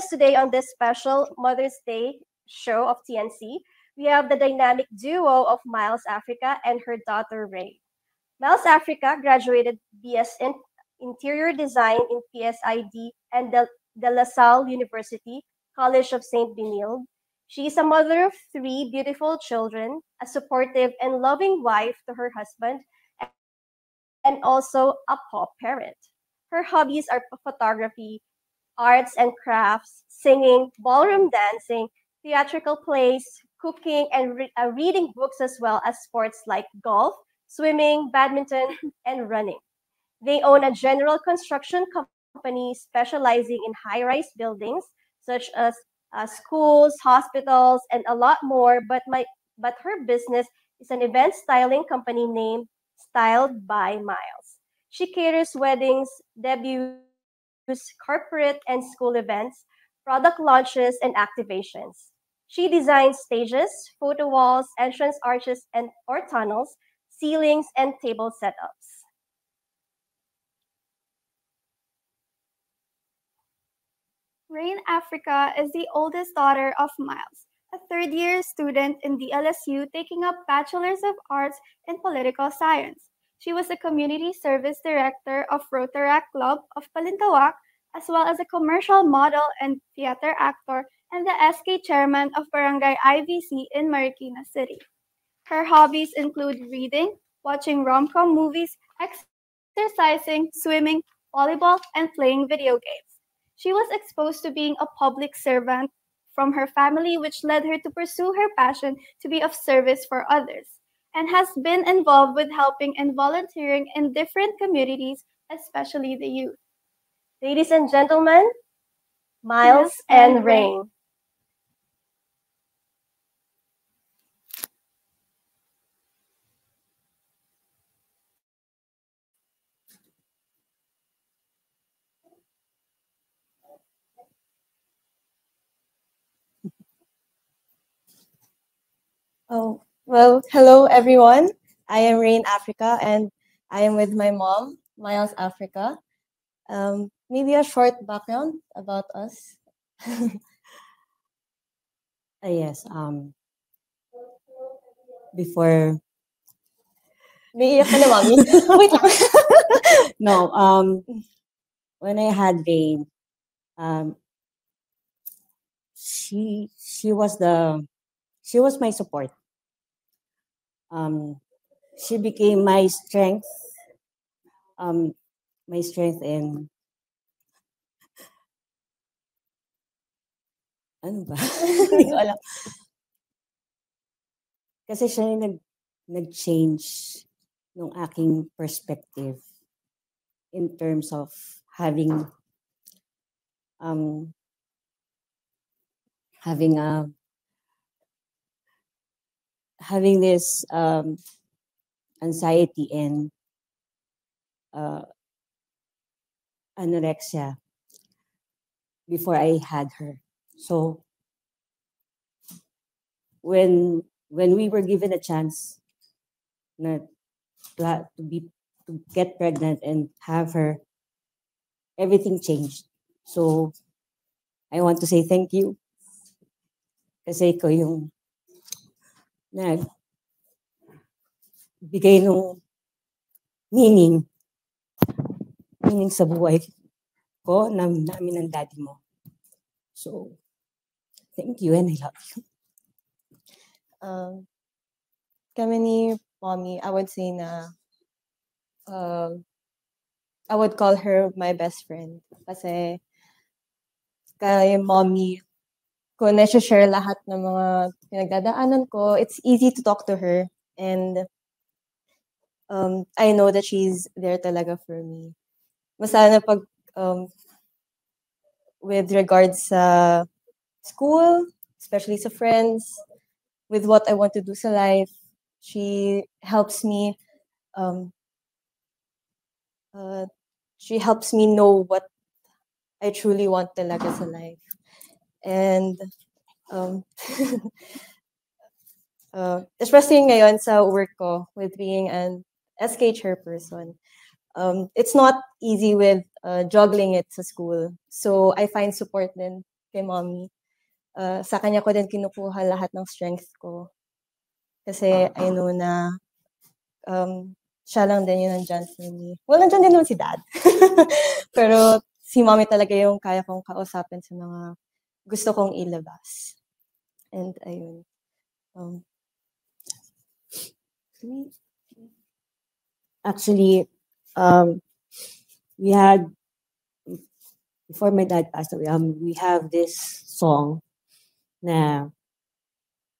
us today on this special Mother's Day show of TNC, we have the dynamic duo of Miles Africa and her daughter Ray. Miles Africa graduated BS in Interior Design in PSID and the La Salle University College of St. Benilde. She is a mother of three beautiful children, a supportive and loving wife to her husband, and also a paw parent. Her hobbies are photography, arts and crafts, singing, ballroom dancing, theatrical plays, cooking, and reading books, as well as sports like golf, swimming, badminton, and running. They own a general construction company specializing in high rise buildings, such as schools, hospitals, and a lot more. But her business is an event styling company named Styled by Miles. She caters weddings, debuts, corporate and school events, product launches, and activations. She designs stages, photo walls, entrance arches and or tunnels, ceilings, and table setups. Rain Africa is the oldest daughter of Miles, a third-year student in the LSU taking up Bachelor's of Arts in Political Science. She was the Community Service Director of Rotaract Club of Palintawak, as well as a commercial model and theater actor and the SK chairman of Barangay IVC in Marikina City. Her hobbies include reading, watching rom-com movies, exercising, swimming, volleyball, and playing video games. She was exposed to being a public servant from her family, which led her to pursue her passion to be of service for others, and has been involved with helping and volunteering in different communities, especially the youth. Ladies and gentlemen, Miles Miles and and Rain. Oh, well, hello everyone. I am Rain Africa and I am with my mom, Miles Africa. Maybe a short background about us. Yes, before, Naiiyak ka na, mommy. Wait lang. no, when I had Rain, um, she was my support. Um, she became my strength in, ano ba? Hindi ko alam. Kasi siya yung nag-change ng aking perspective in terms of having having a having this anxiety and anorexia before I had her. So when we were given a chance na to get pregnant and have her, everything changed. So I want to say thank you. Kasi ikaw yung bigay ng meaning sa buhay ko namin ng daddy mo. So, thank you and I love you. Kami ni mommy, I would say na I would call her my best friend. Kasi kay mommy ko na-share lahat ng mga pinagdadaanan ko. It's easy to talk to her and I know that she's there talaga for me. Masana pag with regards sa school, especially sa friends, with what I want to do sa life, she helps me know what I truly want talaga sa life. And especially ngayon sa work ko with being an SK chairperson, it's not easy with juggling it sa school. So I find support din kay mommy. Sa kanya ko din kinukuha lahat ng strength ko. Kasi I know na siya lang din yung nandyan for me. Well, nandyan din naman si dad. Pero si mommy talaga yung kaya kong kausapin sa mga gusto kong ilabas. And ayun. Actually, we had, before my dad passed away, we have this song na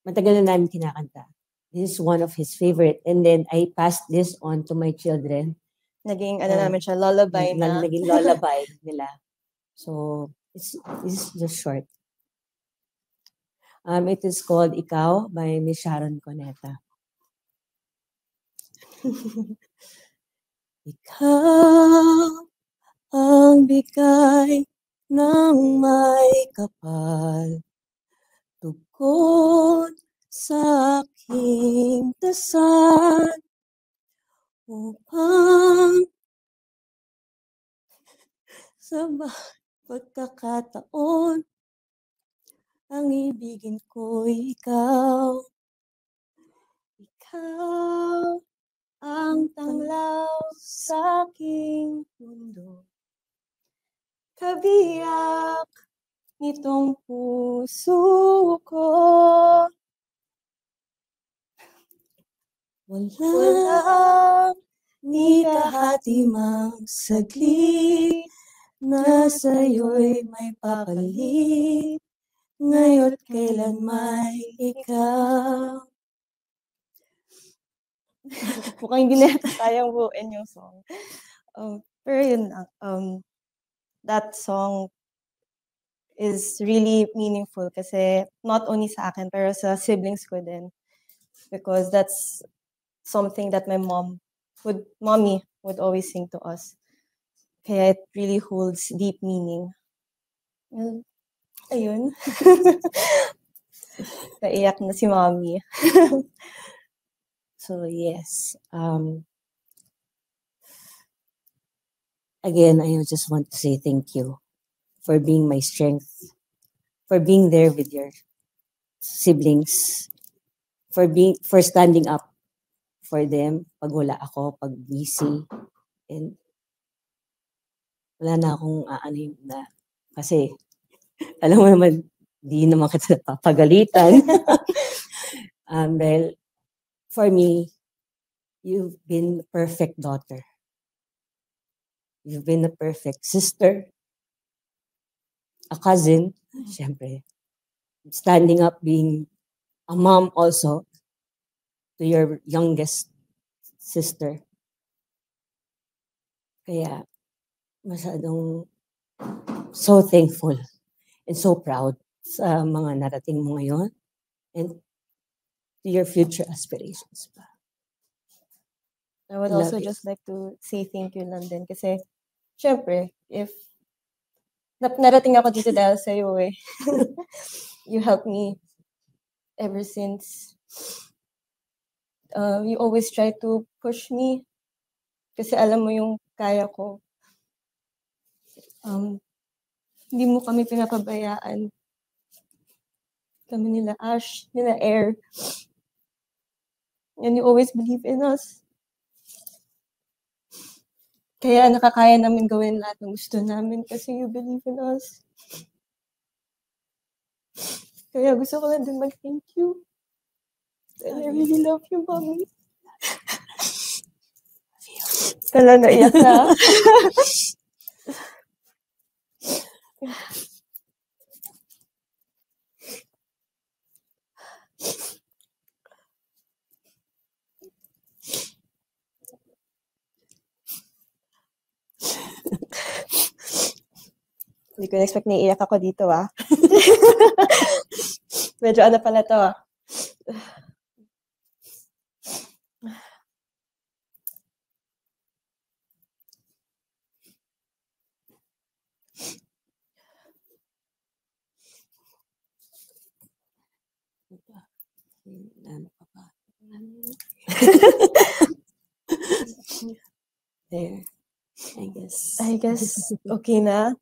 matagal na namin kinakanta. This is one of his favorite. And then I passed this on to my children. Naging namin siya, lullaby na. Naging lullaby nila. So, this is just short. It is called Ikaw by Miss Sharon Cuneta. Ikaw ang bigay ng may kapal, tugod sa aking dasal, upang sa pagkakataon ang ibigin ko'y ikaw. Ikaw ang tanglaw sa aking mundo, kabiyak nitong puso ko. Walang ni kahatimang saglit na sa'yo'y may papalit, ngayon kailan may ikaw. Mukhang hindi na yata sayang buuin yung song. Pero yun lang. That song is really meaningful kasi not only sa akin, pero sa siblings ko din. Because that's something that my mommy would always sing to us. Kaya it really holds deep meaning. Well, ayun. Naiyak na si mommy. So yes, again, I just want to say thank you for being my strength, for being there with your siblings, for standing up for them pag wala ako, pag busy, and wala na akong aanim na kasi alam mo naman, di naman kita papagalitan. Dahil for me, you've been a perfect daughter. You've been a perfect sister, a cousin, syempre. Standing up, being a mom also to your youngest sister. Kaya, masyadong so thankful and so proud sa mga narating mo ngayon and to your future aspirations pa. I would also just like to say thank you lang din kasi syempre, if narating ako dito dahil sa iyo eh. You helped me ever since. You always try to push me kasi alam mo yung kaya ko. Hindi mo kami pinapabayaan. Kami nila Ash, nila Air. And you always believe in us. Kaya nakakaya namin gawin lahat ng gusto namin kasi you believe in us. Kaya gusto ko lang din mag-thank you. And I really love you, Mommy. Kala naiyak na. Hindi ko na-expect na iiyak ako dito, ah. Medyo ano pala to, ah. There. I guess okay na.